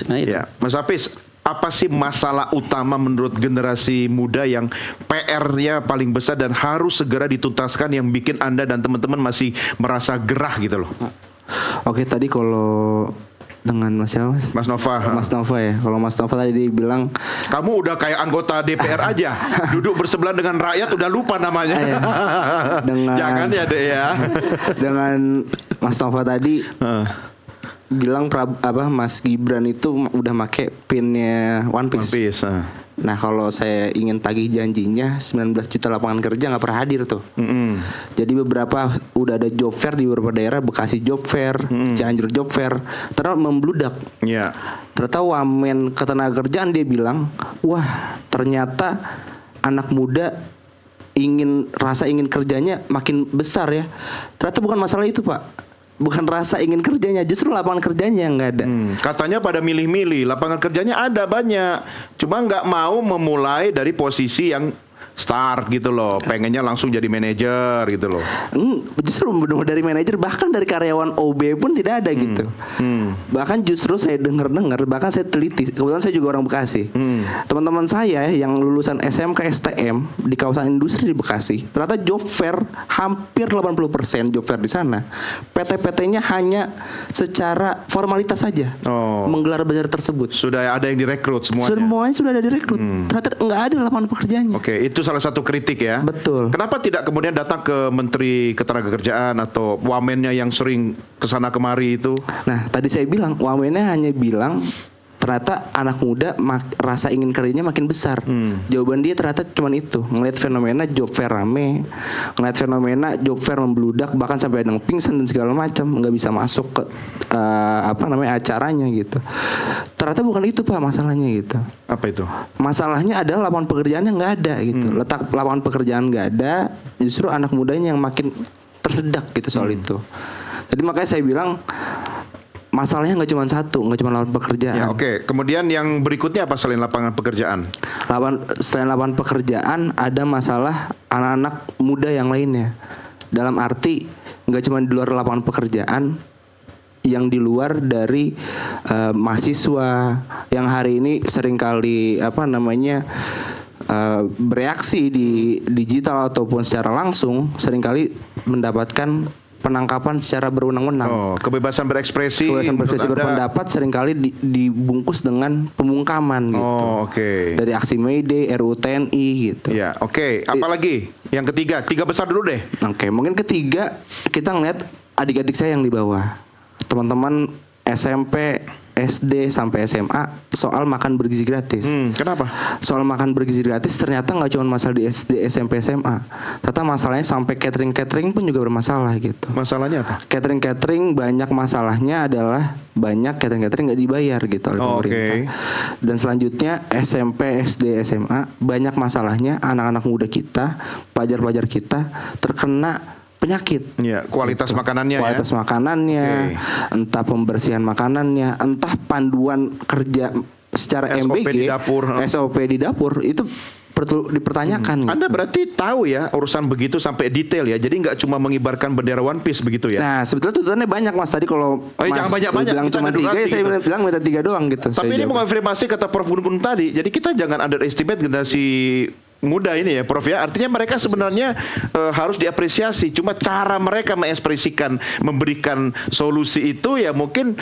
Nah itu. Ya, Mas Hafiz, apa sih masalah utama menurut generasi muda yang PR-nya paling besar dan harus segera dituntaskan yang bikin Anda dan teman-teman masih merasa gerah gitu loh? Oke, tadi kalau dengan Mas siapa, Mas? Mas Nova. Mas Nova ya. Kalau Mas Nova tadi dia bilang Kamu udah kayak anggota DPR aja, duduk bersebelahan dengan rakyat udah lupa namanya. Jangan ya Dek ya. dengan Mas Nova tadi bilang Mas Gibran itu udah make pinnya One Piece. One Piece. Nah kalau saya ingin tagih janjinya 19 juta lapangan kerja nggak pernah hadir tuh. Jadi beberapa udah ada job fair di beberapa daerah, Bekasi job fair, Cianjur job fair, ternyata membludak. Iya. Ternyata wamen ketenagakerjaan dia bilang, wah ternyata anak muda rasa ingin kerjanya makin besar ya. Ternyata bukan masalah itu Pak. Bukan rasa ingin kerjanya, justru lapangan kerjanya yang nggak ada. Katanya pada milih-milih, lapangan kerjanya ada banyak, cuma nggak mau memulai dari posisi yang start gitu loh, pengennya langsung jadi manajer gitu loh. Justru benar dari manajer, bahkan dari karyawan OB pun tidak ada gitu. Bahkan justru saya dengar, bahkan saya teliti, kebetulan saya juga orang Bekasi. Teman-teman saya yang lulusan SMK STM di kawasan industri di Bekasi, ternyata job fair hampir 80% job fair di sana. PT-PT-nya hanya secara formalitas saja menggelar belajar tersebut. Sudah ada yang direkrut semuanya. Semuanya sudah ada direkrut. Ternyata nggak ada lapangan pekerjaannya. Oke, itu salah satu kritik ya. Betul. Kenapa tidak kemudian datang ke Menteri Ketenagakerjaan atau wamennya yang sering kesana kemari itu? Nah, tadi saya bilang wamennya hanya bilang ternyata anak muda rasa ingin kerjanya makin besar. Jawaban dia ternyata cuma itu, ngelihat fenomena job fair rame, ngelihat fenomena job fair membludak, bahkan sampai ada yang pingsan dan segala macam, nggak bisa masuk ke acaranya gitu. Ternyata bukan itu Pak masalahnya gitu. Apa itu? Masalahnya adalah lapangan pekerjaannya nggak ada gitu. Letak lapangan pekerjaan nggak ada, justru anak mudanya yang makin tersedak gitu soal itu. Jadi makanya saya bilang masalahnya nggak cuma satu, nggak cuma lapangan pekerjaan. Ya, oke. Kemudian yang berikutnya apa selain lapangan pekerjaan? Selain lapangan pekerjaan ada masalah anak-anak muda yang lainnya. Dalam arti nggak cuma di luar lapangan pekerjaan, yang di luar dari mahasiswa yang hari ini seringkali bereaksi di digital ataupun secara langsung, seringkali mendapatkan penangkapan secara berwenang-wenang. Kebebasan berekspresi. Kebebasan berekspresi berpendapat seringkali dibungkus dengan pemungkaman gitu. Dari aksi May Day, RUU TNI gitu. Ya, oke. Apalagi yang ketiga, tiga besar dulu deh. Oke, mungkin ketiga kita ngeliat adik-adik saya yang di bawah. Teman-teman SMP, SD sampai SMA soal makan bergizi gratis. Kenapa? Soal makan bergizi gratis ternyata nggak cuma masalah di SD, SMP, SMA. Ternyata masalahnya sampai catering pun juga bermasalah gitu. Masalahnya apa? Catering banyak masalahnya adalah banyak catering nggak dibayar gitu oleh pemerintah. Dan selanjutnya SMP, SD, SMA banyak masalahnya anak-anak muda kita, pelajar-pelajar kita terkena penyakit. Ya, kualitas makanannya. Kualitas makanannya, entah pembersihan makanannya, entah panduan kerja secara SOP MBG, di dapur. SOP di dapur itu perlu dipertanyakan. Anda berarti tahu ya urusan begitu sampai detail ya. Jadi nggak cuma mengibarkan bendera One Piece begitu ya. Nah, sebetulnya tuntutannya banyak Mas. Tadi kalau Mas jangan banyak-banyak, bilang cuma 3 ya saya bilang minta 3 doang gitu. Tapi ini mengonfirmasi kata Prof Gun tadi. Jadi kita jangan underestimate generasi muda ini ya Prof ya. Artinya mereka sebenarnya harus diapresiasi. Cuma cara mereka mengekspresikan, memberikan solusi itu ya mungkin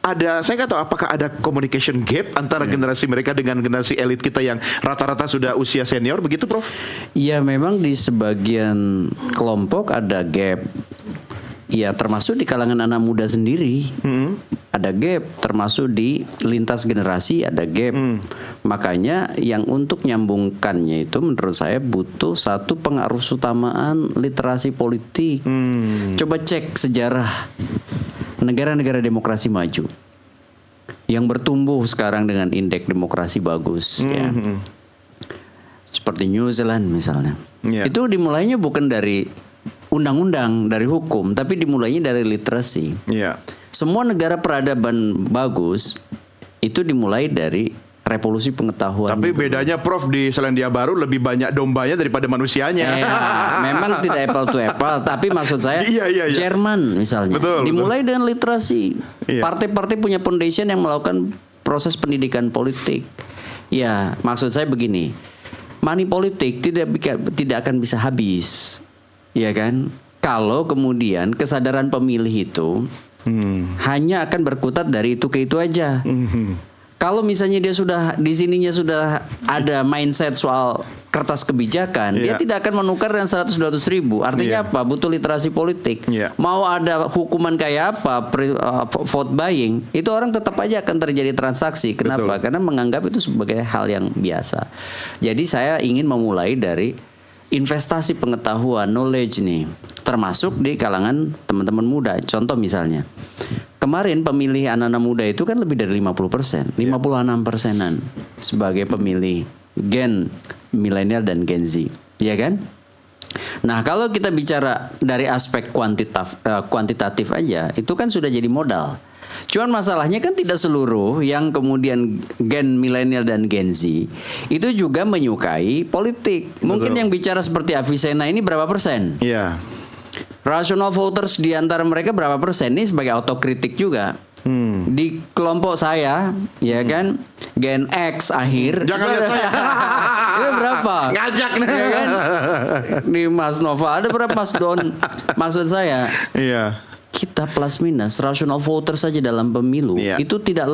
ada, saya nggak tahu apakah ada communication gap antara generasi mereka dengan generasi elit kita yang rata-rata sudah usia senior, begitu Prof? Iya, memang di sebagian kelompok ada gap. Ya termasuk di kalangan anak muda sendiri ada gap, termasuk di lintas generasi ada gap. Makanya yang untuk nyambungkannya itu menurut saya butuh satu pengarus utamaan literasi politik. Coba cek sejarah negara-negara demokrasi maju yang bertumbuh sekarang dengan indeks demokrasi bagus, ya. Seperti New Zealand misalnya. Itu dimulainya bukan dari undang-undang, dari hukum, tapi dimulainya dari literasi. Semua negara peradaban bagus itu dimulai dari revolusi pengetahuan. Tapi bedanya Prof di Selandia Baru lebih banyak dombanya daripada manusianya. Memang tidak apple to apple, tapi maksud saya Jerman misalnya dimulai dengan literasi. Partai-partai punya foundation yang melakukan proses pendidikan politik. Ya, maksud saya begini, money politik tidak akan bisa habis, ya kan? Kalau kemudian kesadaran pemilih itu hanya akan berkutat dari itu ke itu aja. Kalau misalnya dia sudah di sininya sudah ada mindset soal kertas kebijakan, dia tidak akan menukar dengan 100-200 ribu. Artinya apa? Butuh literasi politik. Mau ada hukuman kayak apa, vote buying, itu orang tetap aja akan terjadi transaksi. Kenapa? Karena menganggap itu sebagai hal yang biasa. Jadi saya ingin memulai dari investasi pengetahuan, knowledge nih, termasuk di kalangan teman-teman muda. Contoh misalnya, kemarin pemilih anak-anak muda itu kan lebih dari 50%, 56%-an sebagai pemilih Gen milenial dan Gen Z, ya kan? Nah, kalau kita bicara dari aspek kuantitatif aja, itu kan sudah jadi modal. Cuman masalahnya kan tidak seluruh yang kemudian Gen milenial dan Gen Z itu juga menyukai politik. Mungkin yang bicara seperti Avicenna ini berapa persen? Iya. Rational voters di antara mereka berapa persen? Ini sebagai autokritik juga. Di kelompok saya, ya kan, Gen X akhir. Jangan lihat saya. Itu berapa? Ngajak nih. Ya kan? Di Mas Nova ada berapa, Mas Don? Maksud saya, Iya. kita plus minus rational voter saja dalam pemilu itu tidak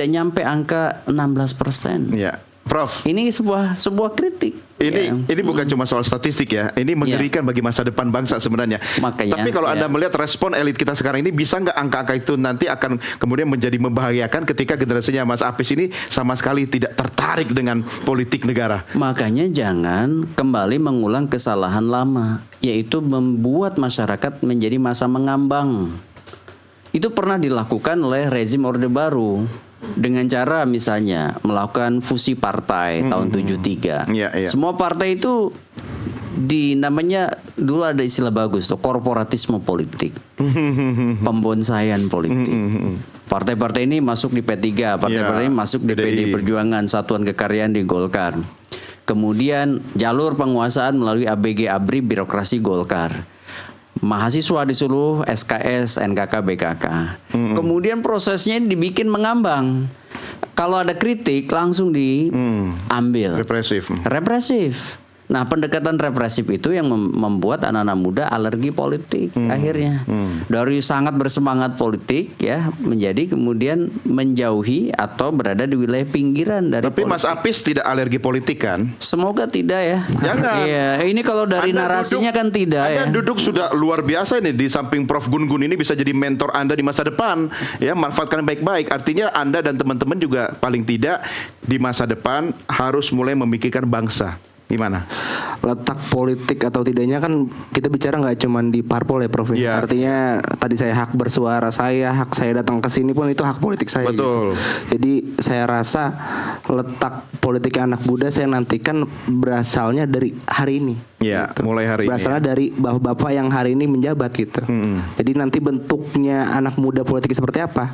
nyampe angka 16%. Iya. Prof, ini sebuah kritik. Ini bukan cuma soal statistik ya. Ini mengerikan bagi masa depan bangsa sebenarnya. Makanya, tapi kalau Anda melihat respon elit kita sekarang ini, bisa nggak angka-angka itu nanti akan kemudian menjadi membahayakan ketika generasinya Mas Apis ini sama sekali tidak tertarik dengan politik negara. Makanya jangan kembali mengulang kesalahan lama, yaitu membuat masyarakat menjadi masa mengambang. Itu pernah dilakukan oleh rezim Orde Baru. Dengan cara misalnya melakukan fusi partai tahun 73. Semua partai itu namanya dulu ada istilah bagus tuh, korporatisme politik. Pembonsaian politik. Partai-partai ini masuk di P3, partai-partai ini masuk di PD Perjuangan, Satuan Kekaryaan di Golkar. Kemudian jalur penguasaan melalui ABG ABRI birokrasi Golkar. Mahasiswa disuruh SKS, NKK, BKK. Kemudian prosesnya dibikin mengambang. Kalau ada kritik langsung diambil. Represif. Nah, pendekatan represif itu yang membuat anak-anak muda alergi politik akhirnya. Dari sangat bersemangat politik ya menjadi kemudian menjauhi atau berada di wilayah pinggiran dari Tapi politik. Mas Apis tidak alergi politik kan? Semoga tidak ya. Jangan. Iya, ini kalau dari narasinya kan tidak ya. Anda duduk sudah luar biasa ini di samping Prof Gun-Gun ini bisa jadi mentor Anda di masa depan. Ya, manfaatkan baik-baik. Artinya Anda dan teman-teman juga paling tidak di masa depan harus mulai memikirkan bangsa. Gimana? Letak politik atau tidaknya kan kita bicara nggak cuma di parpol ya, Prof. Artinya tadi saya hak bersuara saya, hak saya datang ke sini pun itu hak politik saya. Betul. Gitu. Jadi saya rasa letak politik anak muda saya nantikan berasalnya dari hari ini. Iya, gitu. Mulai hari berasalnya ini. dari bapak-bapak yang hari ini menjabat gitu. Jadi nanti bentuknya anak muda politik seperti apa?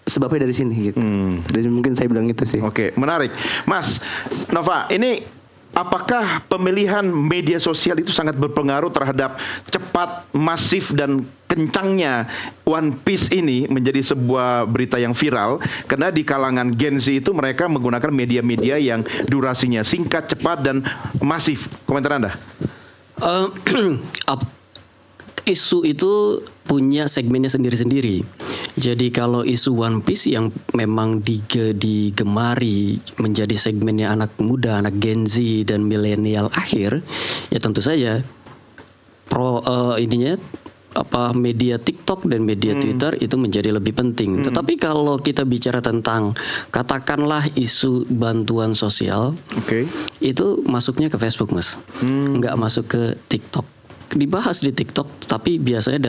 Sebabnya dari sini gitu. Jadi mungkin saya bilang itu sih. Oke, menarik. Mas Nova, ini apakah pemilihan media sosial itu sangat berpengaruh terhadap cepat, masif, dan kencangnya One Piece ini menjadi sebuah berita yang viral? Karena di kalangan Gen Z itu mereka menggunakan media-media yang durasinya singkat, cepat, dan masif. Komentar Anda? Isu itu punya segmennya sendiri-sendiri. Jadi kalau isu One Piece yang memang digemari menjadi segmennya anak muda, anak Gen Z dan milenial akhir, ya tentu saja media TikTok dan media Twitter itu menjadi lebih penting. Tetapi kalau kita bicara tentang katakanlah isu bantuan sosial, itu masuknya ke Facebook, Mas. Nggak masuk ke TikTok. Dibahas di TikTok, tapi biasanya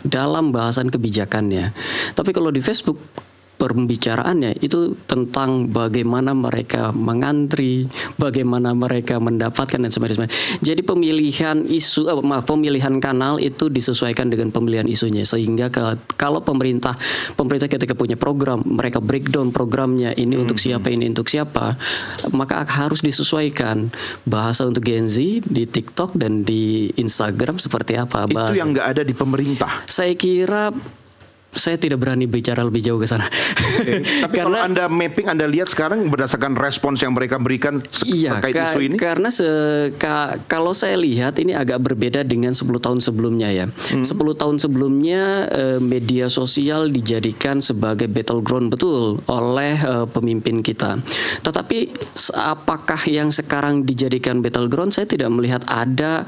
dalam bahasan kebijakannya. Tapi kalau di Facebook pembicaraannya itu tentang bagaimana mereka mengantri, bagaimana mereka mendapatkan dan sebagainya. Jadi pemilihan pemilihan kanal itu disesuaikan dengan pemilihan isunya, sehingga kalau pemerintah ketika punya program, mereka breakdown programnya ini untuk siapa, ini untuk siapa, maka harus disesuaikan bahasa untuk Gen Z di TikTok dan di Instagram seperti apa bahasa. Itu yang nggak ada di pemerintah. Saya kira Saya tidak berani bicara lebih jauh ke sana. Tapi kalau Anda mapping, Anda lihat sekarang berdasarkan respons yang mereka berikan terkait isu ini? Karena kalau saya lihat ini agak berbeda dengan 10 tahun sebelumnya ya. 10 tahun sebelumnya media sosial dijadikan sebagai battleground betul oleh pemimpin kita. Tetapi apakah yang sekarang dijadikan battleground, saya tidak melihat ada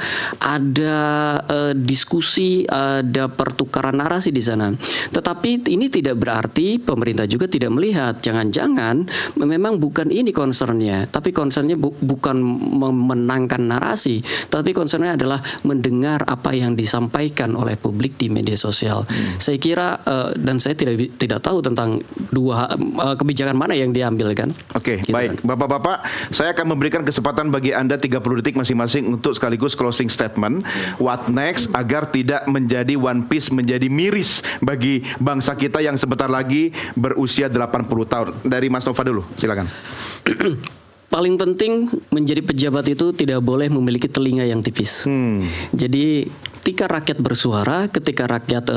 diskusi, ada pertukaran narasi di sana. Tetapi ini tidak berarti pemerintah juga tidak melihat. Jangan-jangan memang bukan ini concernnya, tapi concernnya bukan memenangkan narasi, tapi concernnya adalah mendengar apa yang disampaikan oleh publik di media sosial. Saya kira dan saya tidak tahu tentang dua kebijakan mana yang diambil kan. Oke, gitu baik. kan. Bapak-bapak, saya akan memberikan kesempatan bagi Anda 30 detik masing-masing untuk sekaligus closing statement. What next agar tidak menjadi One Piece menjadi miris bagi bangsa kita yang sebentar lagi berusia 80 tahun. Dari Mas Nova dulu, silakan. Paling penting menjadi pejabat itu tidak boleh memiliki telinga yang tipis. Jadi ketika rakyat bersuara, ketika rakyat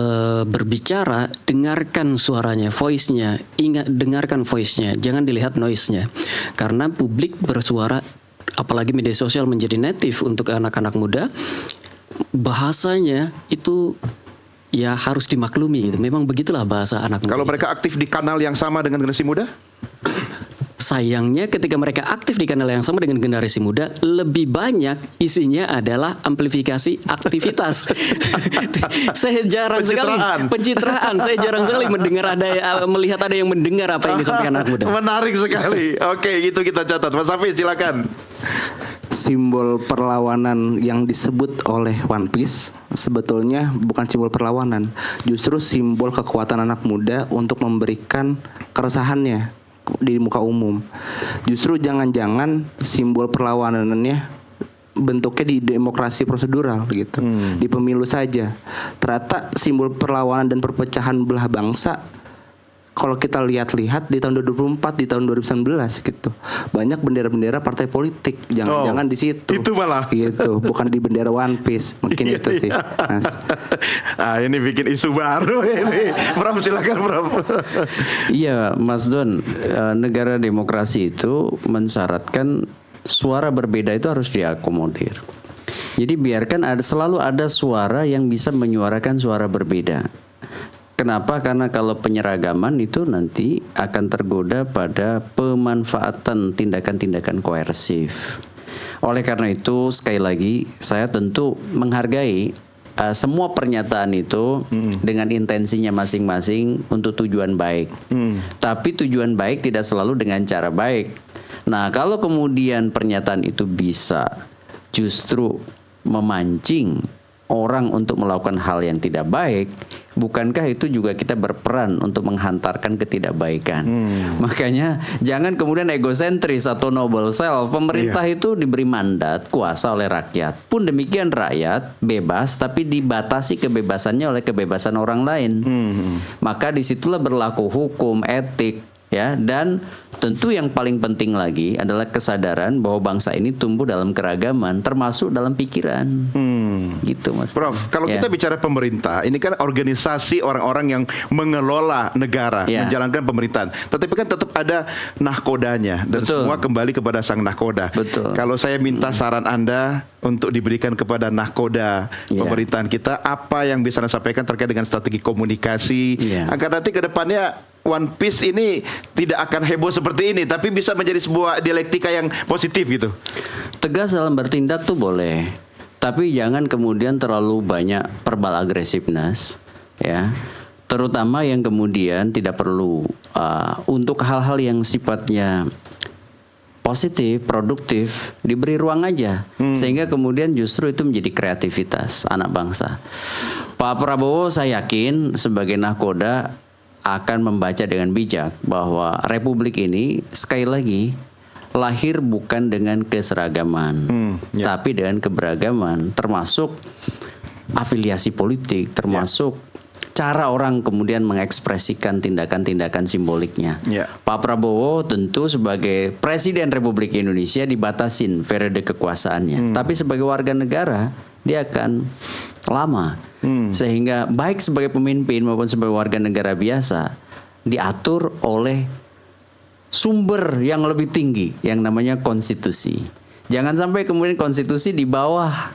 berbicara, dengarkan suaranya, voice-nya, dengarkan voice-nya, jangan dilihat noise-nya. Karena publik bersuara, apalagi media sosial menjadi native untuk anak-anak muda, bahasanya itu ya harus dimaklumi gitu. Memang begitulah bahasa anak muda. Kalau mereka aktif di kanal yang sama dengan generasi muda? Sayangnya ketika mereka aktif di kanal yang sama dengan generasi muda, lebih banyak isinya adalah amplifikasi aktivitas. Saya jarang pencitraan. Saya jarang sekali melihat ada yang mendengar apa yang disampaikan anak muda. Menarik sekali. Oke, itu kita catat. Mas Hafiz, silakan. Simbol perlawanan yang disebut oleh One Piece sebetulnya bukan simbol perlawanan, justru simbol kekuatan anak muda untuk memberikan keresahannya di muka umum. Justru jangan-jangan simbol perlawanannya bentuknya di demokrasi prosedural gitu, di pemilu saja. Ternyata simbol perlawanan dan perpecahan belah bangsa kalau kita lihat-lihat di tahun 2024, di tahun 2019 gitu, banyak bendera-bendera partai politik. Jangan-jangan di situ. Itu malah. Gitu, bukan di bendera One Piece. Mungkin itu sih, Mas. Ini bikin isu baru ini. Prof, silakan, Prof. Iya, Mas Don, negara demokrasi itu mensyaratkan suara berbeda itu harus diakomodir. Jadi biarkan selalu ada suara yang bisa menyuarakan suara berbeda. Kenapa? Karena kalau penyeragaman itu nanti akan tergoda pada pemanfaatan tindakan-tindakan koersif. Oleh karena itu, sekali lagi, saya tentu menghargai semua pernyataan itu dengan intensinya masing-masing untuk tujuan baik. Tapi tujuan baik tidak selalu dengan cara baik. Nah, kalau kemudian pernyataan itu bisa justru memancing orang untuk melakukan hal yang tidak baik, bukankah itu juga kita berperan untuk menghantarkan ketidakbaikan? Makanya jangan kemudian egosentris atau noble self. Pemerintah itu diberi mandat, kuasa oleh rakyat. Pun demikian rakyat bebas, tapi dibatasi kebebasannya oleh kebebasan orang lain. Maka disitulah berlaku hukum, etik, ya, dan tentu yang paling penting lagi adalah kesadaran bahwa bangsa ini tumbuh dalam keragaman, termasuk dalam pikiran. Gitu, Mas. Prof, kalau kita bicara pemerintah, ini kan organisasi orang-orang yang mengelola negara, menjalankan pemerintahan. Tetapi kan tetap ada nahkodanya dan semua kembali kepada sang nahkoda. Kalau saya minta saran Anda untuk diberikan kepada nahkoda pemerintahan kita, apa yang bisa Anda sampaikan terkait dengan strategi komunikasi agar nanti ke depannya One Piece ini tidak akan heboh seperti ini, tapi bisa menjadi sebuah dialektika yang positif gitu. Tegas dalam bertindak tuh boleh, tapi jangan kemudian terlalu banyak verbal aggressiveness, ya. Terutama yang kemudian tidak perlu untuk hal-hal yang sifatnya positif, produktif, diberi ruang aja, sehingga kemudian justru itu menjadi kreativitas anak bangsa. Pak Prabowo saya yakin sebagai nahkoda akan membaca dengan bijak bahwa republik ini sekali lagi lahir bukan dengan keseragaman, tapi dengan keberagaman, termasuk afiliasi politik, termasuk cara orang kemudian mengekspresikan tindakan-tindakan simboliknya. Pak Prabowo tentu sebagai Presiden Republik Indonesia dibatasin periode kekuasaannya, tapi sebagai warga negara dia akan lama. Sehingga baik sebagai pemimpin maupun sebagai warga negara biasa diatur oleh sumber yang lebih tinggi yang namanya konstitusi. Jangan sampai kemudian konstitusi di bawah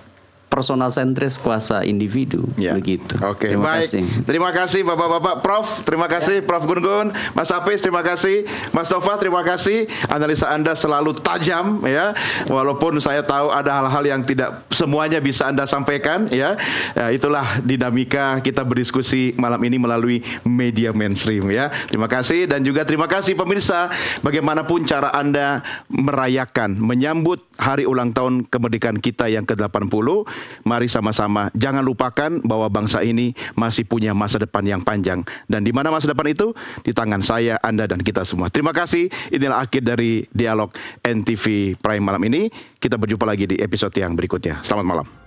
personal sentris kuasa individu, begitu. Oke, baik. Terima kasih Bapak-bapak, Prof. Terima kasih Prof Gun-Gun, Mas Hafiz, terima kasih, Mas Nova, terima kasih. Analisa Anda selalu tajam, ya. Walaupun saya tahu ada hal-hal yang tidak semuanya bisa Anda sampaikan, ya. Itulah dinamika kita berdiskusi malam ini melalui media mainstream, ya. Terima kasih dan juga terima kasih pemirsa. Bagaimanapun cara Anda merayakan, menyambut hari ulang tahun kemerdekaan kita yang ke-80. Mari sama-sama jangan lupakan bahwa bangsa ini masih punya masa depan yang panjang. Dan di mana masa depan itu? Di tangan saya, Anda, dan kita semua. Terima kasih. Inilah akhir dari Dialog NTV Prime malam ini. Kita berjumpa lagi di episode yang berikutnya. Selamat malam.